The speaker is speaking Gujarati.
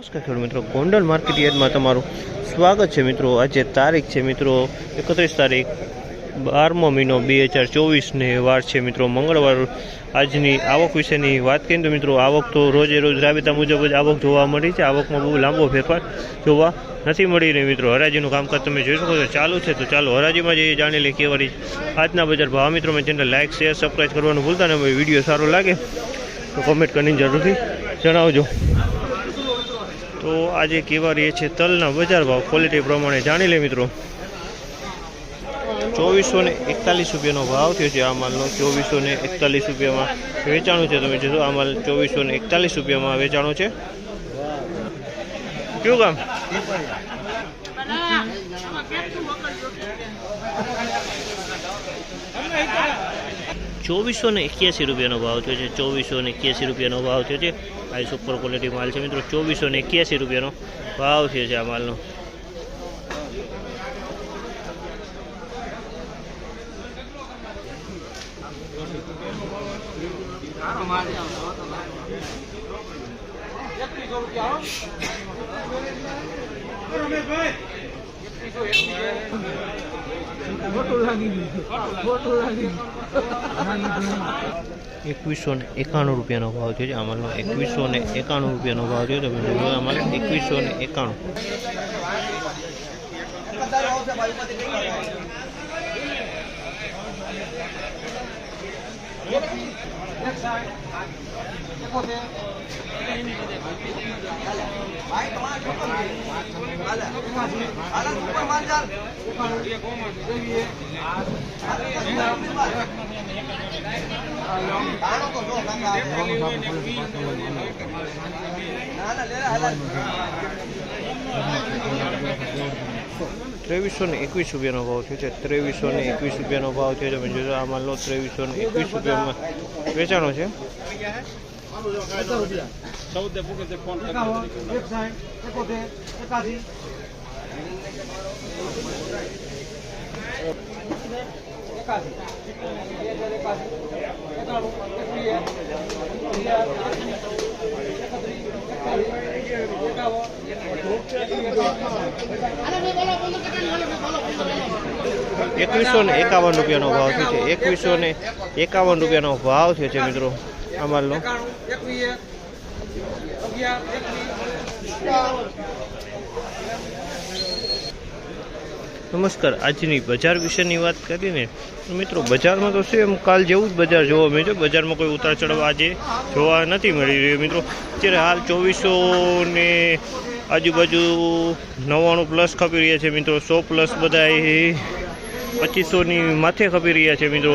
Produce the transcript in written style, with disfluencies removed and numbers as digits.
નમસ્કાર ખેડૂત મિત્રો, ગોંડલ માર્કેટ યાર્ડમાં તમારું સ્વાગત છે મિત્રો। આજે તારીખ છે મિત્રો 31 તારીખ 12મો મહિનો 2024 વાર છે મિત્રો મંગળવાર। આજની આવક વિશેની વાત કરીએ તો મિત્રો આવક તો રોજે રોજ રાબેતા મુજબ જ આવક જોવા મળી છે। આવકમાં બહુ લાંબો ફેરફાર જોવા નથી મળી રહ્યો મિત્રો। હરાજીનું કામકાજ તમે જોઈ શકો છો ચાલુ છે, તો ચાલો હરાજીમાં જઈએ જાણી લઈએ કેવારી આજના બજાર ભાવ। મિત્રો મેં ચેનલ લાઇક શેર સબસ્ક્રાઈબ કરવાનું ભૂલતા નહીં। વિડીયો સારો લાગે તો કમેન્ટ કરીને જરૂરથી જણાવજો। તો આજે કેવા રહે છે તલના બજાર ભાવ ક્વોલિટી પ્રમાણે જાણી લે મિત્રો। 2441 રૂપિયાનો ભાવ થયો છે આ માલનો। 2441 રૂપિયામાં વેચાણું છે। તમે જોશો આ માલ 2441 રૂપિયામાં વેચાણું છે। કયું કામ? ₹2481 ભાવ થયો છે। 2481 રૂપિયાનો ભાવ થયો છે। આ સુપર ક્વોલિટી માલ છે મિત્રો। 2481 રૂપિયાનો ભાવ થયો છે આ માલનો। ₹2191 રૂપિયાનો ભાવ થયો છે આમાલનો। 2191 રૂપિયાનો ભાવ થયો તમે આમાલ 2191। ₹2321 રૂપિયાનો ભાવ થયો છે। 2321 રૂપિયાનો ભાવ થયો છે। તમે જોશો આ માલનો 2321 રૂપિયામાં વેચાણો છે। ₹2151 રૂપિયાનો ભાવ થયો છે। 2151 રૂપિયાનો ભાવ થયો છે મિત્રો આ માલનો। નમસ્કાર, આજની બજાર વિશેની વાત કરીને મિત્રો બજારમાં તો સેમ કાલ જેવું જ બજાર જોવા મળે છે। બજારમાં કોઈ ઉતાર ચઢાવ આજે જોવા નથી મળી રહ્યો મિત્રો। અત્યારે હાલ 2400 ને આજુબાજુ 99 પ્લસ ખપી રહ્યા છે મિત્રો। 100 પ્લસ બધા 2500ની માથે ખપી રહ્યા છે મિત્રો।